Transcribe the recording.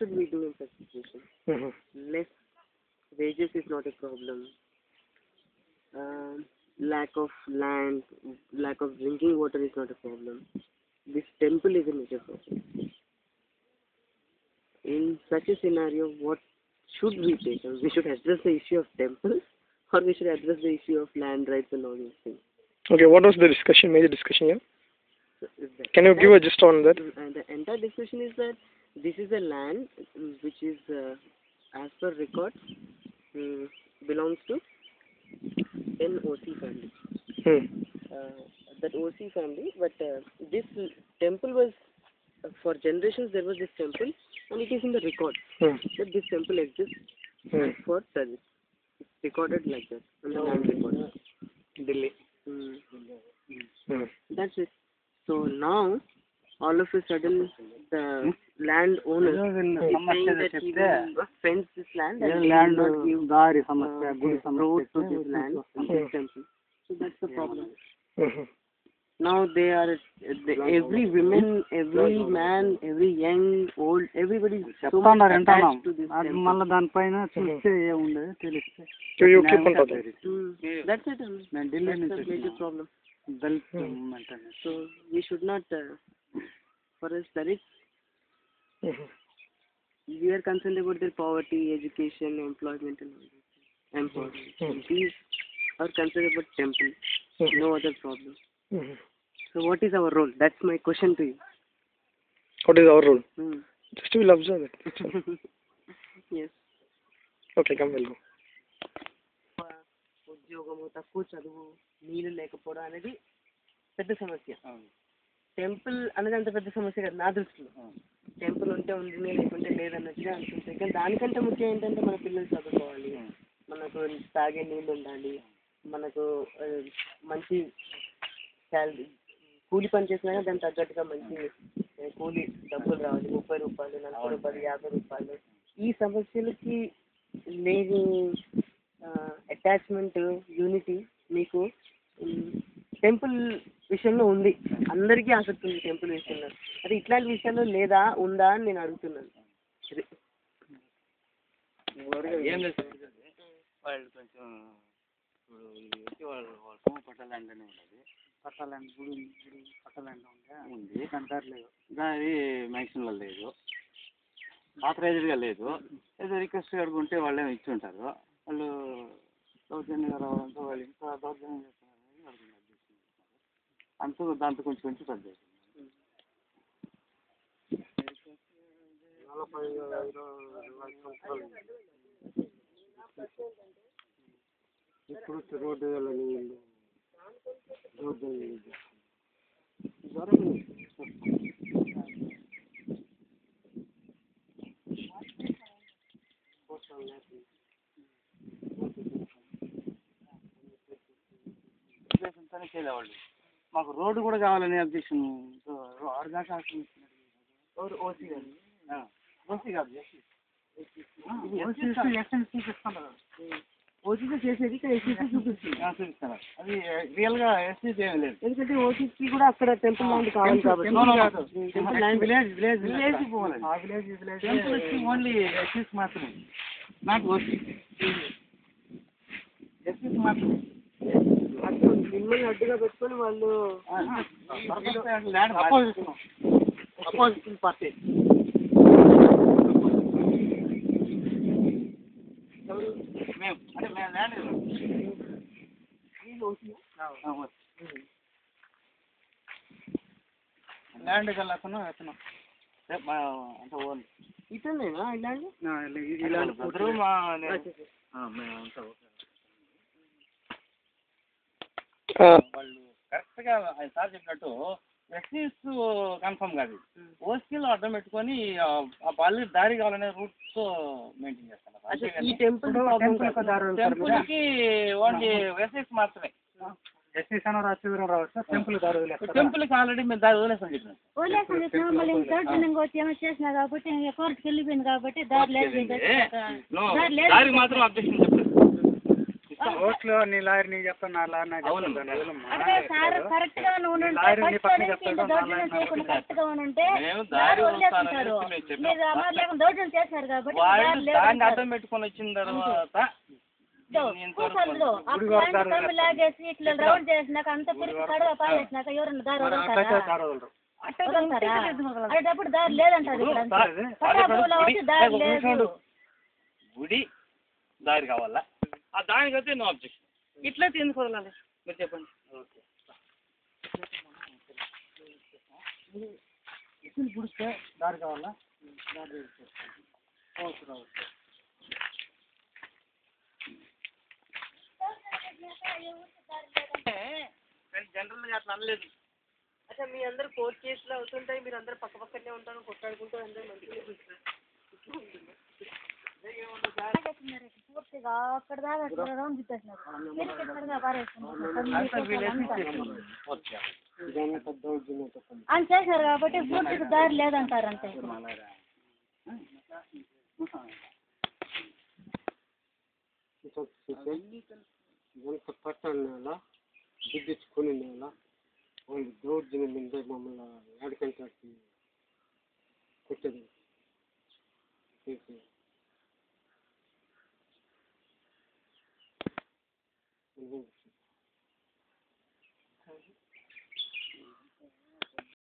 should we do in such situation? Less wages is not a problem. Lack of land, lack of drinking water is not a problem. This temple is a major problem. In such a scenario, what should we take? We should address the issue of temples, or we should address the issue of land rights and all these things. Okay, what was the discussion, major discussion here? Can you give a gist on that? The entire discussion is that this is a land which is, as per records, belongs to an OC family. That OC family, but this temple was, for generations there was this temple, and it is in the record that this temple exists for service. It's recorded like that on the land record. Delhi. That's it. So now, all of a sudden, the land owner is saying that he will fence this land and land not give road to this land, this temple. So that's the problem. Now they are, every woman, every man, every young, old, everybody is so much attached to this temple. That's it. That's the major problem. So we should not, for us, that is, we are concerned about their poverty, education, employment, and all that. These are concerned about temple, no other problem. So what is our role? That's my question to you. What is our role? Just we will observe it. Yes. Okay, come, we'll go. ఉద్యోగము, తక్కువ చదువు, నీళ్ళు లేకపోవడం అనేది పెద్ద సమస్య. Temple అనేది అంత పెద్ద సమస్య కదా నా దృష్టిలో. టెంపుల్ ఉంటే ఉంది, లేకుంటే లేదన్నట్టుగా అనిపిస్తుంది. కానీ దానికంటే ముఖ్యం ఏంటంటే మన పిల్లలు చదువుకోవాలి, మనకు తాగే నీళ్ళు ఉండాలి, మనకు మంచి శాలరీ, కూలి పని చేసినా దానికి తగ్గట్టుగా మంచి కూలి డబ్బులు రావాలి. 30 రూపాయలు, 40 రూపాయలు, 50 రూపాయలు. ఈ సమస్యలకి లేని అటాచ్మెంట్, యూనిటీ మీకు టెంపుల్ విషయంలో ఉంది. అందరికీ ఆసక్తి ఉంది టెంపుల్ విషయంలో. అది ఇట్లాంటి విషయాల్లో లేదా, ఉందా అని నేను అడుగుతున్నాను. వాళ్ళు కొంచెం ఇప్పుడు వాళ్ళ పట్టాలండ్ అని ఉండదు. పట్టాలండ్ గుడి పట్టాలండ్ ఉంది, కంటారు దాని మ్యాక్సిమం లేదు, ఆథరైజ్డ్గా లేదు. ఏదో రిక్వెస్ట్ అడుగుంటే వాళ్ళేమో ఇచ్చి ఉంటారు. వాళ్ళు దౌర్జన్యంగా రావడంతో వాళ్ళు ఇంకా దౌర్జన్యం చేస్తున్నారని అడుగుతున్నారు. దాంతో కొంచెం కొంచెం పెద్ద ఇప్పుడు రోడ్డు చేయలేవాళ్ళు. మాకు రోడ్డు కూడా కావాలని అబ్జెక్షన్ ఆరుదాకా ఓసీ కాదు, ఓసీసీ చేసేది ఇక్కడ ఎస్సీసీ చూపిస్తున్నారు. అది రియల్గా ఎస్సీ ఏమి లేదు. ఎందుకంటే ఓసీసీ కూడా అక్కడ టెంపుల్ ల్యాండ్ కావాలి కాబట్టి విలేజ్ పోవాలి. ఆ విలేజ్ టెంపుల్ వచ్చి ఓన్లీ ఎస్సీస్ మాత్రమే, నాట్ ఓసీ. ఎస్సీస్ మాత్రమే. మిమ్మల్ని అడ్డుగా పెట్టుకొని వాళ్ళు ల్యాండ్ అపోజిషన్ పార్టీ మేము అంటే మేము ల్యాండ్ వెళ్ళకున్నా వెళ్తున్నాం అంటే ఓన్ ఇతనేనా ల్యాండ్ మేమంతా వాళ్ళు కరెక్ట్గా సార్ చెప్పినట్టు ఎస్సీస్ కన్ఫర్మ్ కాదు, ఓసీలో అడ్డం పెట్టుకొని ఆ బాల్య దారి కావాలనే రూట్తో మెయింటైన్ చేస్తాను. ఈ టెంపుల్కి ఓన్లీ ఎస్సీస్ మాత్రమే. ఎస్సీస్ అన్న రావచ్చు, టెంపుల్కి ఆల్రెడీ మేము దారి వదిలేసాం చెప్పినాం. మళ్ళీ ఏమో చేసినా కాబట్టి కోర్టుకి వెళ్ళిపోయింది కాబట్టి దారి దారి మాత్రం అబ్జెక్షన్ చెప్పలేదు. కోర్టులో నీ లాయర్ నీకు చెప్తాను, నా లాయర్ నాకు అవును. చెప్తాను. అంటే సార్ కరెక్ట్ గా ఉంటే లాయర్ నీ పక్కన ఫస్ట్ చెప్తాడు, ఇంత నా దౌర్జన్యం లాయర్ చేయకుండా కరెక్ట్ గా ఉంటే మేము దారి దారి వదిలేస్తుంటారు. వస్తానని మేము చెప్పాం. మీరు అమలు లేకుండా దౌర్జన్యం చేశారు కాబట్టి వాళ్ళు దారి దాన్ని లేదంటారు. అడ్డం పెట్టుకొని వచ్చిన తర్వాత కూర్చోండు అప్పుడు లాగేసి ఇట్లా రౌండ్ చేసినాక అంత తిరిగి కడవ పారేసినాక ఎవరన్నా దారి వదులుతారా? అప్పుడు దారి లేదంటారు. ఇక్కడ పటాపులో వచ్చి దారి లేదు. గుడి దారి కావాలా ఆ దానికైతే నో అబ్జెక్షన్. ఇట్లయితే ఎందుకు వదలాలి మీరు చెప్పండి. గుడిస్తే దారి కావాలా? దారి అవసరం. జనరల్గా అట్లా అనలేదు. అచ్చా మీ అందరు కోర్టు కేసులు అవుతుంటాయి, మీరు అందరు పక్క పక్కనే ఉంటారు, కొట్లాడుకుంటూ అందరూ మంచిగా పూర్తిగా అక్కడ దాకా అట్లా రౌండ్ తిప్పేసినారు. తిరిగి ఇక్కడగా పారేస్తున్నారు. అని చేశారు కాబట్టి పూర్తిగా దారి లేదంటారు అంతే. ఎంత పట్టాలి నెల దిద్దించుకుని నెల వాళ్ళు దౌర్జన్యం మీద మమ్మల్ని ఏడకంటాకి కొట్టేది చేసి